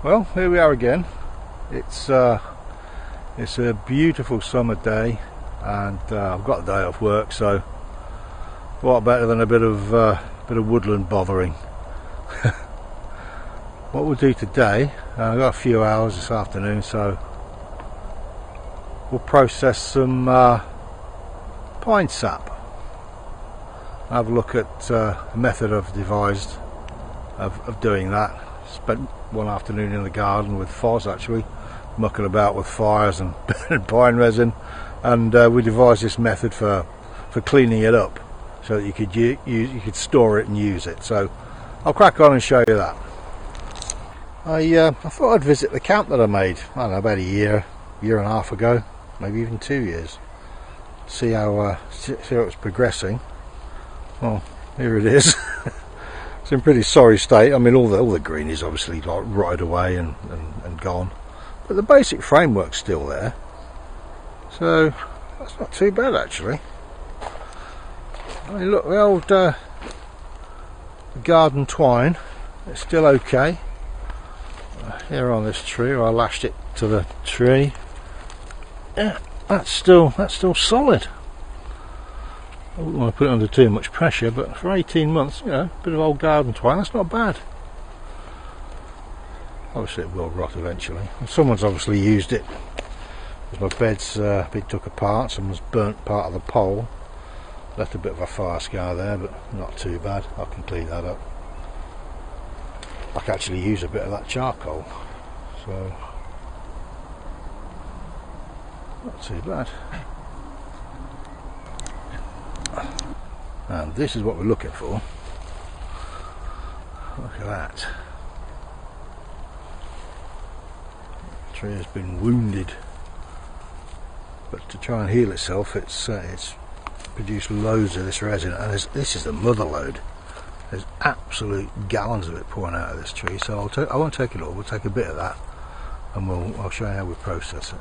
Well, here we are again. It's a beautiful summer day, and I've got a day off work, so what better than a bit of woodland bothering. What we'll do today, I've got a few hours this afternoon, so we'll process some pine sap. Have a look at the method I've devised of doing that. Spent one afternoon in the garden with Foz, actually, mucking about with fires and pine resin, and we devised this method for cleaning it up so that you could store it and use it. So I'll crack on and show you that. I thought I'd visit the camp that I made, I don't know, about a year and a half ago, maybe even 2 years. See how it was progressing. Well, here it is. It's in pretty sorry state. I mean, all the green is obviously like rotted away and gone, but the basic framework's still there, so that's not too bad actually. I mean, look, the old garden twine, it's still okay. Here on this tree, I lashed it to the tree. Yeah, that's still solid. I wouldn't want to put it under too much pressure, but for 18 months, you know, a bit of old garden twine, that's not bad. Obviously it will rot eventually. And someone's obviously used it, because my bed's been took apart. Someone's burnt part of the pole. Left a bit of a fire scar there, but not too bad. I can clean that up. I can actually use a bit of that charcoal, so not too bad. And this is what we're looking for. Look at that. The tree has been wounded, but to try and heal itself, it's produced loads of this resin, and this is the mother load. There's absolute gallons of it pouring out of this tree, so I won't take it all. We'll take a bit of that, and I'll show you how we process it.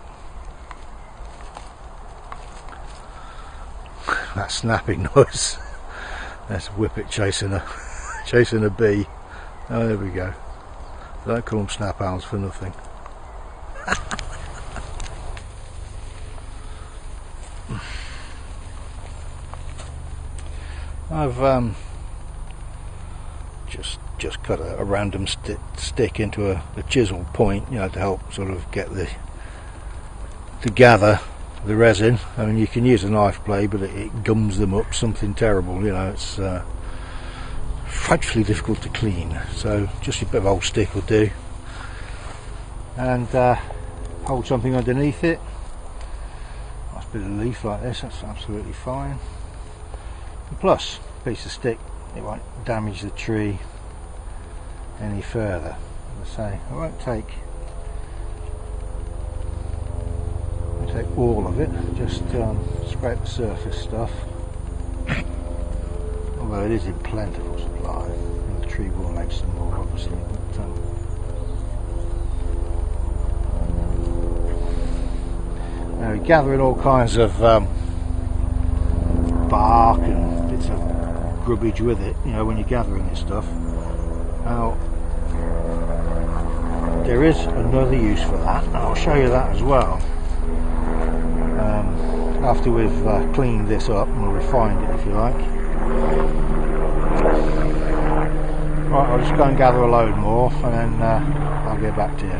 That snapping noise. That's Whippet chasing a bee. Oh, there we go. Don't call them snap owls for nothing. I've just cut a random stick into a chisel point, you know, to help sort of get to gather the resin. I mean, you can use a knife blade, but it gums them up something terrible, you know. It's frightfully difficult to clean, so just a bit of old stick will do, and hold something underneath it. Nice bit of leaf like this, that's absolutely fine. And plus, a piece of stick, it won't damage the tree any further. As I say, I won't take all of it, just scrape the surface stuff, although it is in plentiful supply, and the tree will make some more obviously, but we're gathering all kinds of bark and bits of grubbage with it, you know, when you're gathering this stuff. Now, there is another use for that, and I'll show you that as well. After we've cleaned this up, and we'll refine it if you like. Right, I'll just go and gather a load more, and then I'll get back to you.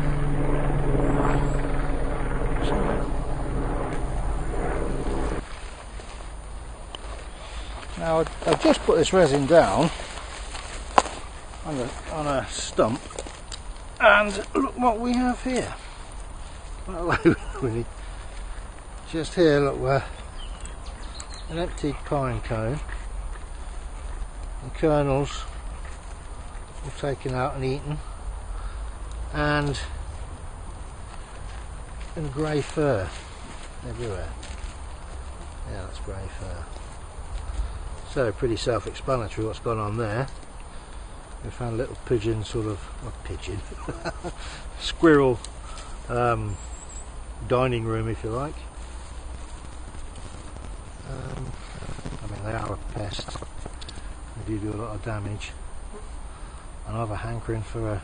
Now I've just put this resin down on a stump, and look what we have here. Really. Just here, look, we're an emptied pine cone, and kernels all taken out and eaten, and grey fir everywhere. Yeah, that's grey fir. So pretty self-explanatory what's gone on there. We found a little pigeon, squirrel dining room, if you like. I mean, they are a pest. They do a lot of damage. And I have a hankering for a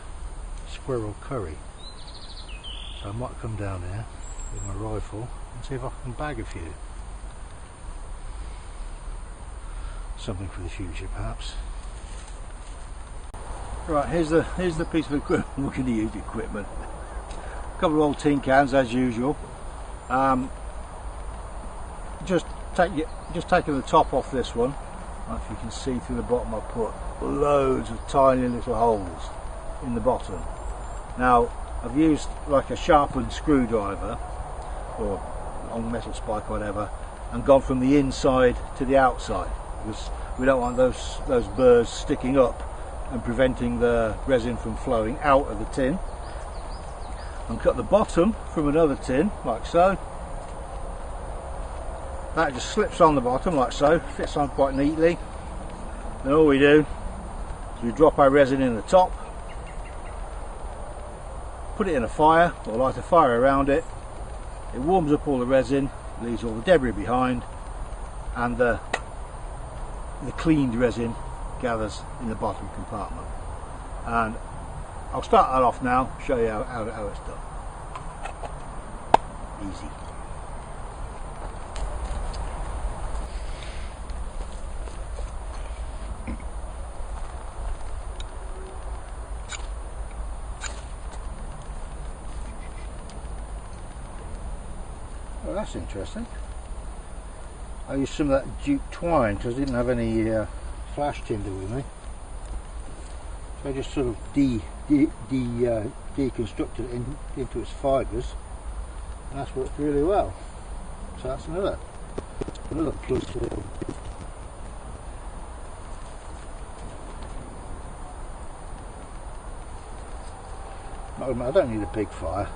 squirrel curry. So I might come down here with my rifle and see if I can bag a few. Something for the future perhaps. Right, here's the piece of equipment we're going to use. Equipment. A couple of old tin cans as usual. Just taking the top off this one. I don't know if you can see through the bottom, I put loads of tiny little holes in the bottom. Now I've used like a sharpened screwdriver or a long metal spike or whatever and gone from the inside to the outside, because we don't want those burrs sticking up and preventing the resin from flowing out of the tin. And cut the bottom from another tin like so. That just slips on the bottom like so, fits on quite neatly. Then all we do is we drop our resin in the top, put it in a fire or light a fire around it. It warms up all the resin, leaves all the debris behind, and the cleaned resin gathers in the bottom compartment. And I'll start that off now, show you how it's done. Easy. Oh, that's interesting. I used some of that jute twine because I didn't have any flash tinder with me. So I just sort of deconstructed it into its fibres, and that's worked really well. So that's another plus. I don't need a big fire,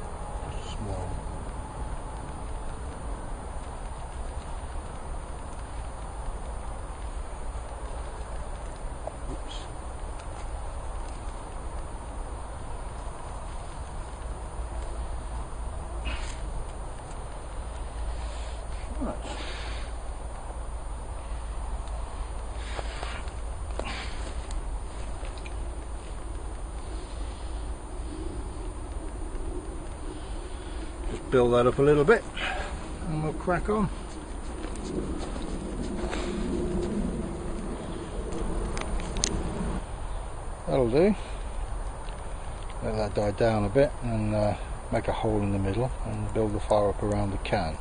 just a small one. Just build that up a little bit and we'll crack on. That'll do. Let that die down a bit and make a hole in the middle and build the fire up around the can.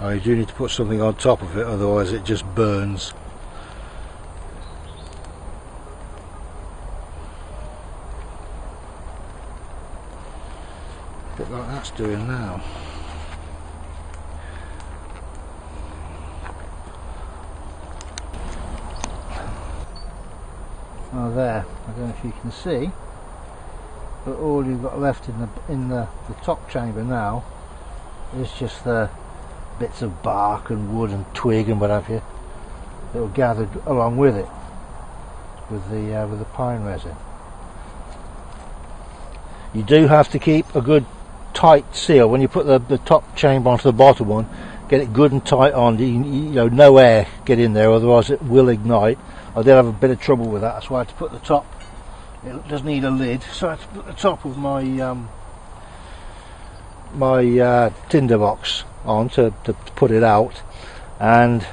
You do need to put something on top of it, otherwise it just burns. A bit like that's doing now. Oh, there, I don't know if you can see, but all you've got left in the top chamber now is just the bits of bark and wood and twig and what have you that were gathered along with it, with the pine resin. You do have to keep a good tight seal when you put the top chamber onto the bottom one. Get it good and tight on. You know, no air get in there, otherwise it will ignite. I did have a bit of trouble with that. That's why I had to put the top. It does need a lid, so I had to put the top of my tinder box on to put it out, and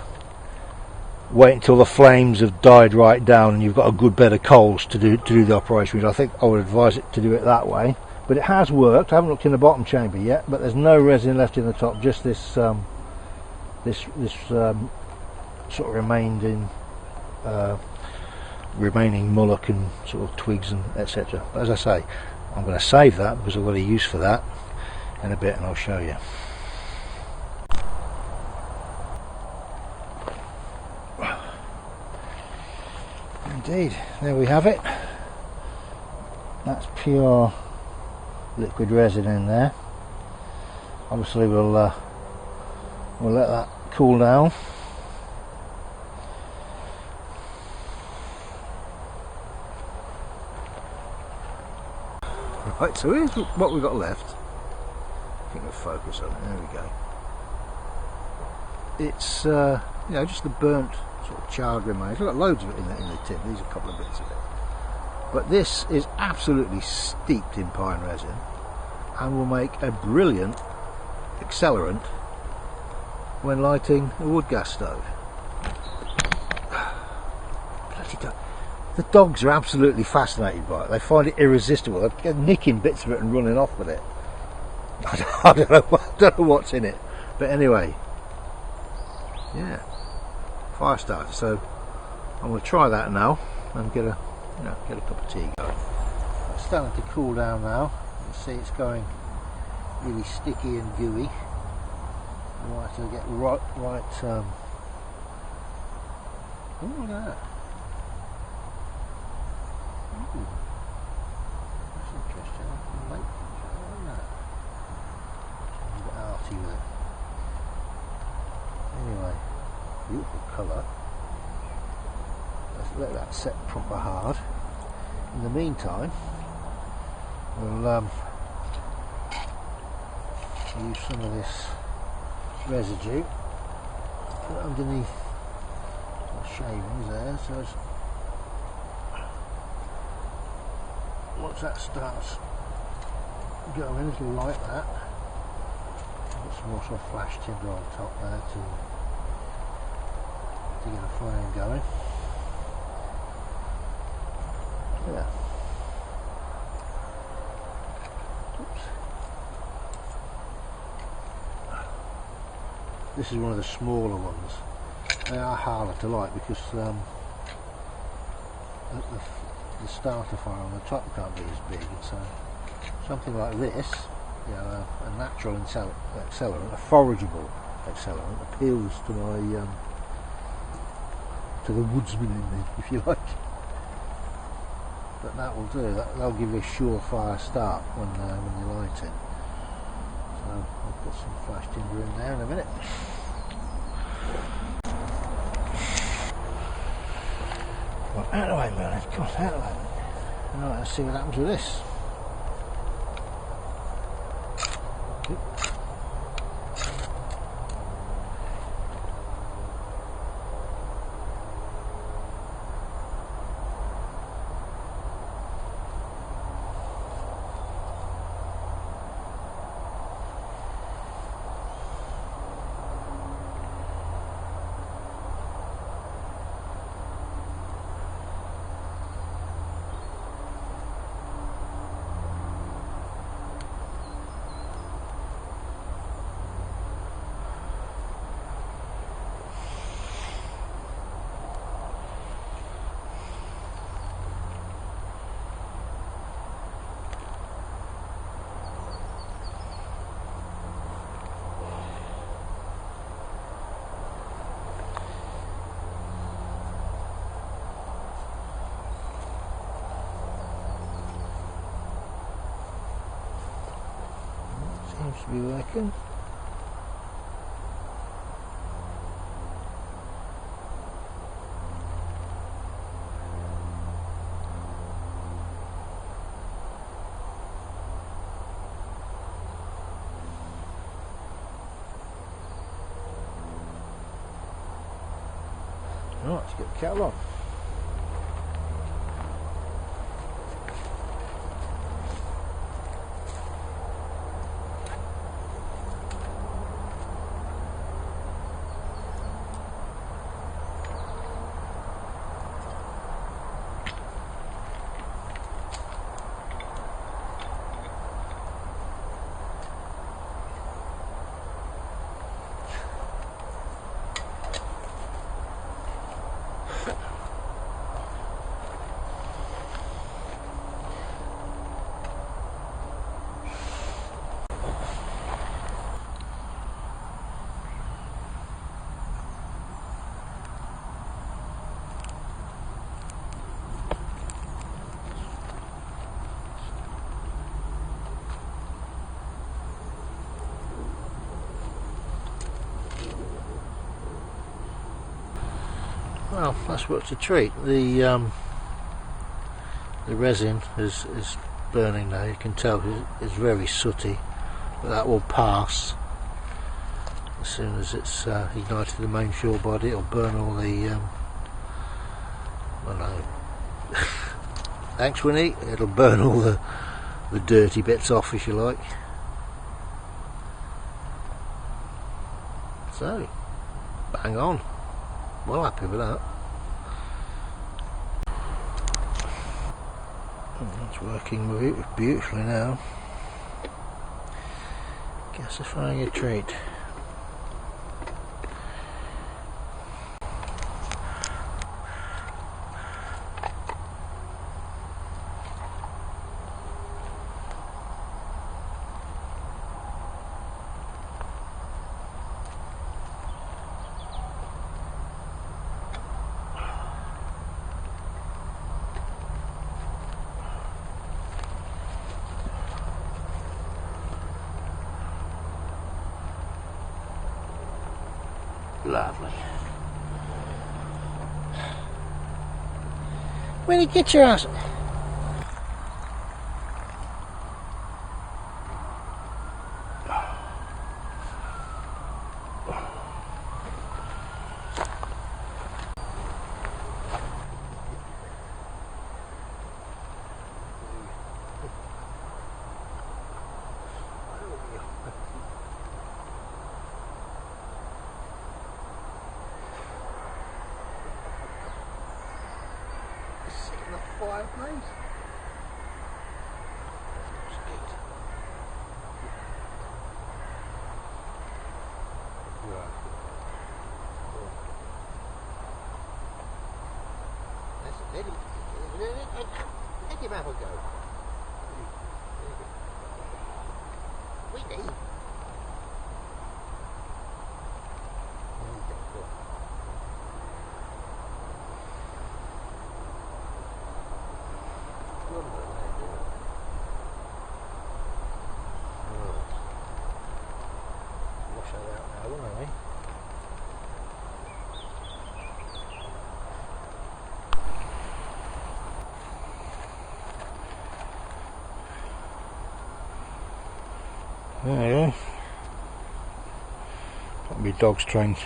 wait until the flames have died right down and you've got a good bed of coals to do the operation with. I think I would advise it to do it that way, but it has worked. I haven't looked in the bottom chamber yet, but there's no resin left in the top, just this this sort of remaining mullock and sort of twigs and etc. But as I say, I'm going to save that because I've got a use for that in a bit, and I'll show you. Indeed, there we have it. That's pure liquid resin in there. Obviously we'll let that cool down. Right, so here's what we've got left. I think we'll focus on it. There we go. It's you know, just the burnt sort of charred remains. We've got loads of it in the tin. These are a couple of bits of it. But this is absolutely steeped in pine resin and will make a brilliant accelerant when lighting a wood gas stove. Bloody dog. The dogs are absolutely fascinated by it. They find it irresistible. They're nicking bits of it and running off with it. I don't know what's in it. But anyway, yeah, fire starter. So I'm going to try that now and get a cup of tea going. It's starting to cool down now. You can see it's going really sticky and gooey. I want to get right. Oh, look at that. Ooh, that's interesting. Look at that. A bit arty with it. Anyway, beautiful colour. Let's let that set proper hard. In the meantime, we'll use some of this residue, put it underneath the shavings there, so as once that starts going, it'll light that. Put some more sort of flash tinder on top there to get a flame going. Yeah. Oops. This is one of the smaller ones. They are harder to light because the starter fire on the top can't be as big. So something like this, you know, a natural accelerant, a forageable accelerant, appeals to my to the woodsman in me, if you like. But that will do. That'll give you a surefire start when you light it. So I'll put some flash tinder in there in a minute. Well, out of the way, Merlin. Come on, out of the way. Right, let's see what happens with this. Okay. Seems to be working. Right, let's get the kettle on. Well, that's what's a treat. The resin is burning now. You can tell it's very sooty, but that will pass as soon as it's ignited the main fuel body. It'll burn all the I don't know. Thanks, Winnie. It'll burn all the dirty bits off, if you like. So, bang on. Well happy with that. It's working beautifully now. Gasifying a treat. Lovely. Where did you get your ass? Fireplace. Let him have a go. Winnie. Wash that out now, won't I? There you go. Got me dog's trained.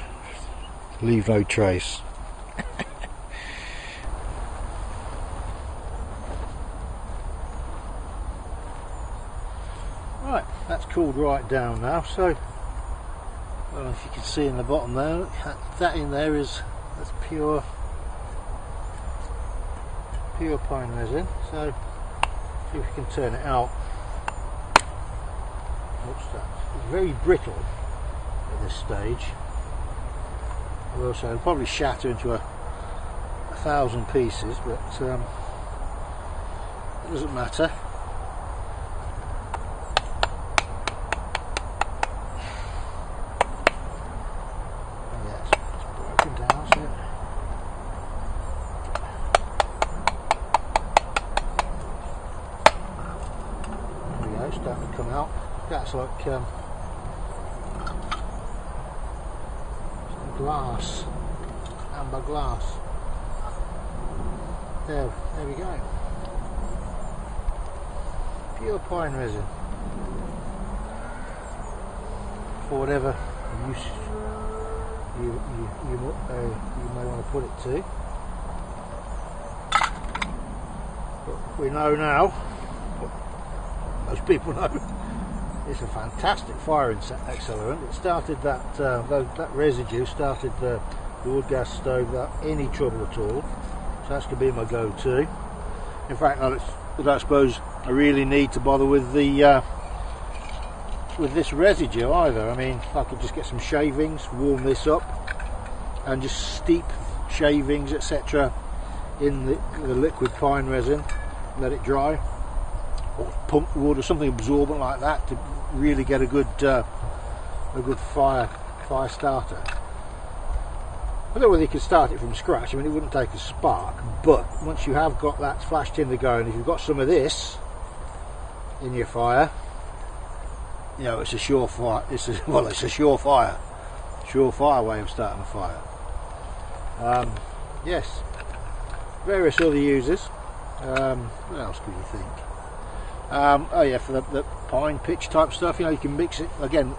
Leave no trace. Right, that's cooled right down now, so I don't know if you can see in the bottom there, that in there that's pure pine resin. So see if we can turn it out. What's that? It's very brittle at this stage. I will say it'll probably shatter into a 1,000 pieces, but it doesn't matter. Yes, it's broken down, isn't it? There we go, starting to come out. That's like glass, amber glass. There we go. Pure pine resin. For whatever use you may want to put it to. But we know now, most people know, it's a fantastic fire accelerant. It started that residue started the wood gas stove without any trouble at all. So that's going to be my go-to. In fact, I don't suppose I really need to bother with the with this residue either. I mean, I could just get some shavings, warm this up, and just steep shavings, etc., in the liquid pine resin, let it dry, or pump wood or something absorbent like that to really get a good fire starter. I don't know whether you could start it from scratch. I mean, it wouldn't take a spark, but once you have got that flash tinder going, if you've got some of this in your fire, you know, it's a surefire. It's a surefire way of starting a fire. yes, various other uses. What else could you think? Oh yeah, for the pine pitch type stuff, you know, you can mix it again,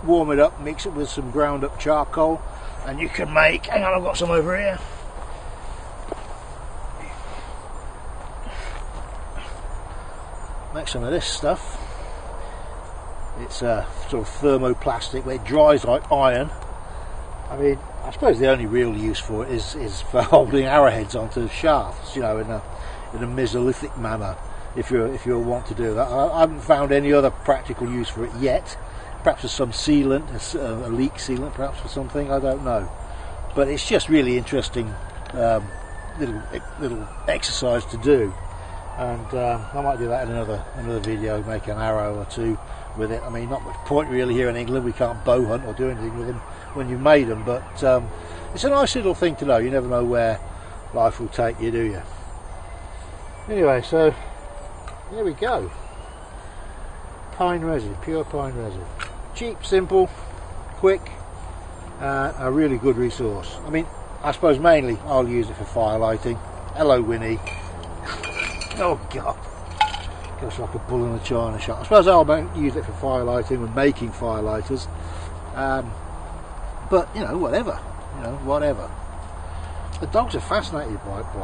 warm it up, mix it with some ground up charcoal, and you can make, hang on, I've got some over here. Make some of this stuff. It's a sort of thermoplastic, but it dries like iron. I mean, I suppose the only real use for it is for holding arrowheads onto shafts, you know, in a Mesolithic manner. If you want to do that, I haven't found any other practical use for it yet. Perhaps as some sealant, a leak sealant, perhaps for something. I don't know. But it's just really interesting little exercise to do, and I might do that in another video. Make an arrow or two with it. I mean, not much point really here in England. We can't bow hunt or do anything with them when you've made them, but it's a nice little thing to know. You never know where life will take you, do you? Anyway, so there we go. Pine resin, pure pine resin. Cheap, simple, quick, a really good resource. I mean, I suppose mainly I'll use it for fire lighting. Hello, Winnie. Oh God, goes like a bull in a china shop. I suppose I'll use it for fire lighting and making fire lighters. But you know, whatever. The dogs are fascinated by the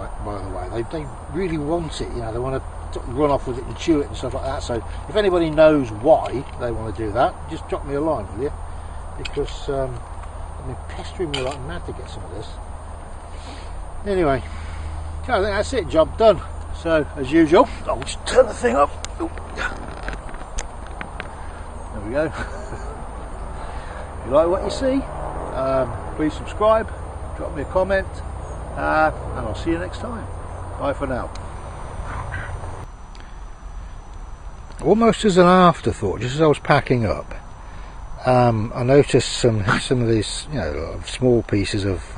way. They really want it. You know, they want to run off with it and chew it and stuff like that. So if anybody knows why they want to do that, just drop me a line, will you? Because they've been pestering me like mad to get some of this. Anyway, I think that's it. Job done. So as usual, I'll just turn the thing up. Oop. There we go. If you like what you see, please subscribe, drop me a comment, and I'll see you next time. Bye for now. Almost as an afterthought, just as I was packing up, I noticed some of these, you know, small pieces of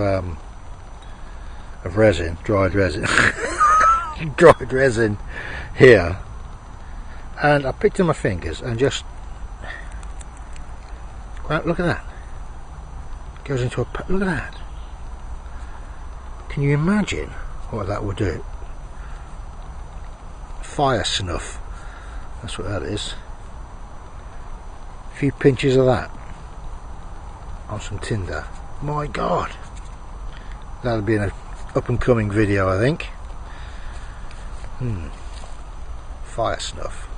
resin, dried resin, dried resin here, and I picked in my fingers and just look at that. Goes into a look at that. Can you imagine what that would do? Fire snuff. That's what that is. A few pinches of that on some tinder. My God, that'll be an up and coming video, I think. Fire snuff.